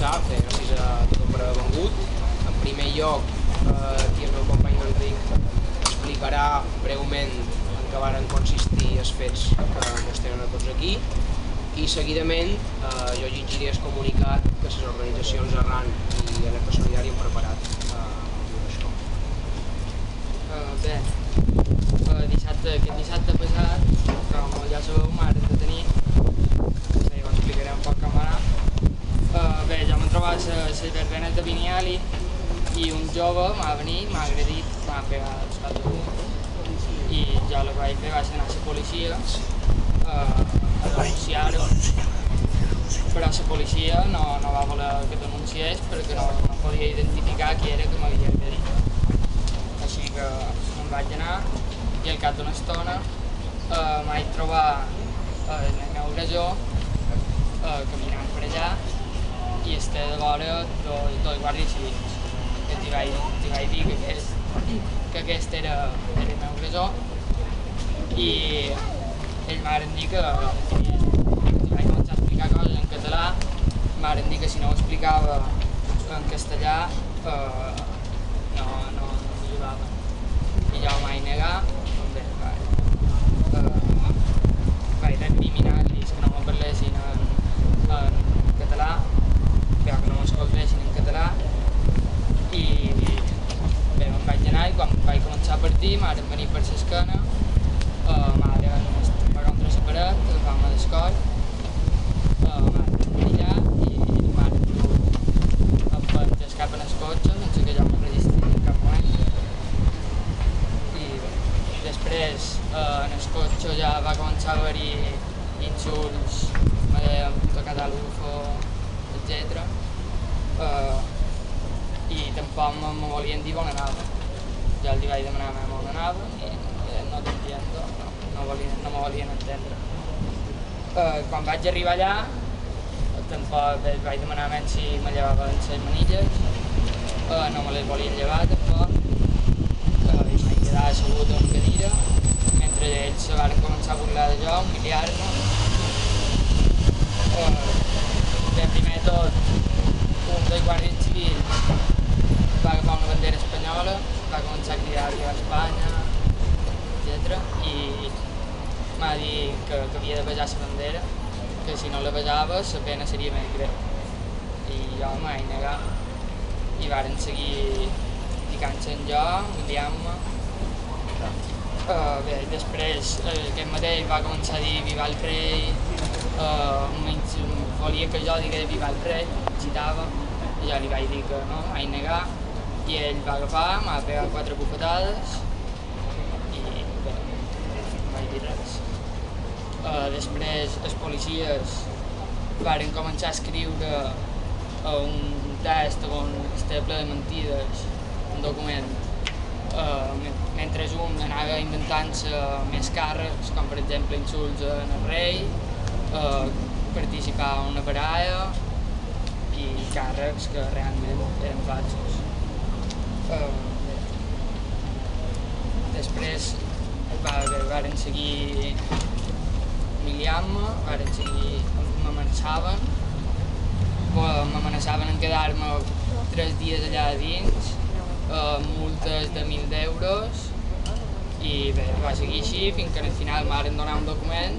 començar, gràcies a tothom per haver vengut. En primer lloc, aquí el meu company Enric explicarà breument en què varen consistir els fets que ens tenen a tots aquí, i seguidament jo llegiré el comunicat que les organitzacions Arran i Alerta Solidària han preparat això. Bé, aquest dissabte passat, com ja sabeu, m'han de tenir, ho explicaré un poc com va anar. Bé, jo m'he trobat a les verbenes de Vinyali i un jove m'ha venit, m'ha agredit, m'ha pegat els pals de puny, i jo el que vaig fer va ser anar a la policia a denunciar-ho, però la policia no va voler que denunciés perquè no podia identificar qui era que m'havia agredit. Així que me'n vaig anar i al cap d'una estona em vaig trobar el meu agressor caminant per allà i estava de vora dos guàrdies civils. T'hi vaig dir que aquest era el meu agressor i ells m'han dit que t'hi vaig començar a explicar coses en català, m'han dit que si no ho explicava en castellà no m'ajudava. I jo em vaig negar, vaig recriminar-los que no me parlessin en català, però que no m'escoltessin en català, i bé, me'n vaig anar i quan vaig començar a partir m'han venit per l'esquena, m'han pegar contra la paret, agafar-me del coll, m'han desperillat i m'han empès cap en el cotxe sense que jo m'ho registrés en cap moment. I bé, després en el cotxe ja va començar a haver-hi insults, me deien tocat a l'UFO, etc. I tampoc me volien dir on anava. Jo els vaig demanar on anava i no t'entiendo, no me volien entendre. Quan vaig arribar allà, tampoc vaig demanar si me llevaven les manilles, no me les volien llevar tampoc, i vaig quedar assegut en cadira, mentre ells se van començar a burlar de jo, humiliar-me. Primer de tot, un dels guàrdies civils va agafar una bandera espanyola, va començar a cridar Viva Espanya, etc. I m'ha dit que havia de baixar la bandera, que si no la baixava la pena seria més greu. I jo em vaig negar i varen seguir picant-se en jo, humiliant-me. Bé, després aquest mateix va començar a dir Viva el rei, volia que jo digués Viva el rei, citava, i jo li vaig dir que no, vaig negar, i ell va agafar, m'ha pegat 4 bufetades i bé, no vaig dir res. Després els policies varen començar a escriure un test on estava ple de mentides, un document, mentre un anava inventant-se més càrrecs, com per exemple insults en el rei, participar en una baralla i càrrecs que realment eren falsos. Després varen seguir humiliant-me, m'amenaçaven en quedar-me 3 dies allà dins, multes de 1.000 euros, i bé, va seguir així fins que al final m'han donat un document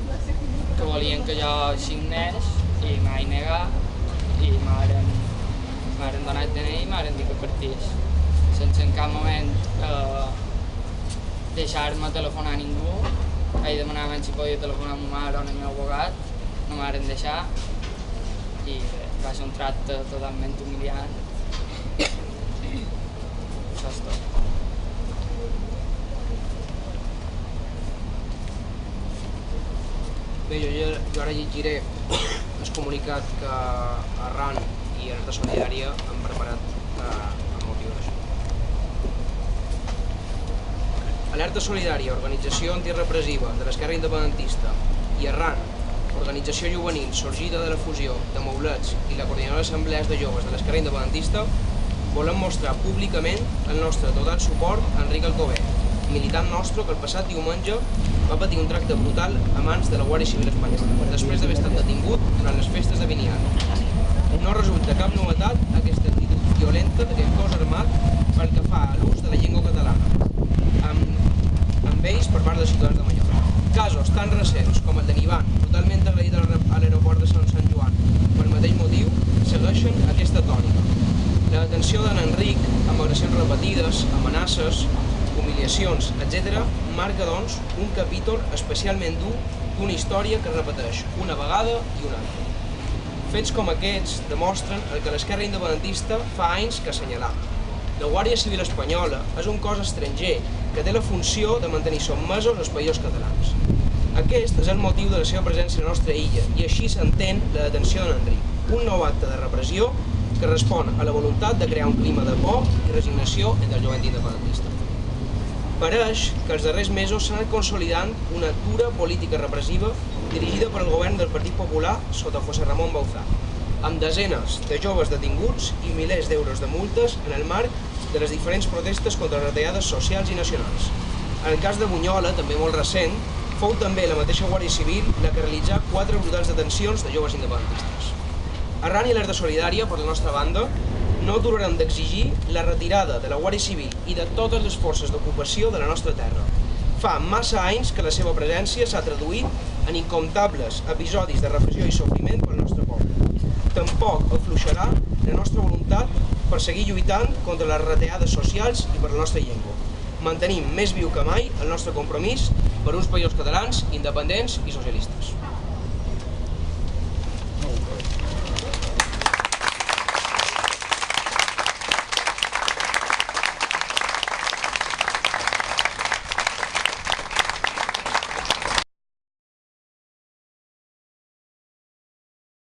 que volien que jo signés i m'he negat i m'han donat DNI i m'han dit que partís. Sense en cap moment deixar-me telefonar a ningú, vaig demanar si podia telefonar a ma mare o al meu abogat, no m'han deixat i bé, va ser un tracte totalment humiliant. Això és tot. Bé, jo ara llegiré el comunicat que Arran i Alerta Solidària han preparat amb motiu d'això. Alerta Solidària, organització antirepressiva de l'esquerra independentista, i Arran, organització juvenil sorgida de la fusió de Maulets i la coordinadora d'assemblees de joves de l'esquerra independentista, volem mostrar públicament el nostre total suport a Enric Alcover, militant nostre que el passat diumenge va patir un tracte brutal a mans de la Guàrdia Civil espanyola, després d'haver estat detingut durant les festes de Vinyali. no resulta cap novetat aquesta actitud violenta d'aquest cos armat pel que fa a l'ús de la llengua catalana amb ells per part dels ciutadans de Mallorca. Casos tan recents com el de Nivan, totalment agredit a l'aeroport de Sant Joan per mateix motiu, segueixen aquesta tònica. La detenció d'en Enric, amb agressions repetides, amenaces, humiliacions, etc., marca, doncs, un capítol especialment dur d'una història que es repeteix una vegada i una altra. Fets com aquests demostren el que l'esquerra independentista fa anys que assenyalava. La Guàrdia Civil espanyola és un cos estranger que té la funció de mantenir sotmesos els països catalans. Aquest és el motiu de la seva presència a la nostra illa i així s'entén la detenció d'en Enric, un nou acte de repressió que respon a la voluntat de crear un clima de por i resignació entre el jovent independentista. Pareix que els darrers mesos s'ha anat consolidant una dura política repressiva dirigida per el govern del Partit Popular sota José Ramón Bauzá, amb desenes de joves detinguts i milers d'euros de multes en el marc de les diferents protestes contra les retallades socials i nacionals. En el cas de Bunyola, també molt recent, fou també la mateixa Guàrdia Civil la que realitzà 4 brutals detencions de joves independentistes. Arran i l'Alerta Solidària, per la nostra banda, no aturarem d'exigir la retirada de la Guàrdia Civil i de totes les forces d'ocupació de la nostra terra. Fa massa anys que la seva presència s'ha traduït en incomptables episodis de repressió i sofriment pel nostre poble. Tampoc afluixarà la nostra voluntat per seguir lluitant contra les retallades socials i per la nostra llengua. Mantenim més viu que mai el nostre compromís per uns països catalans independents i socialistes.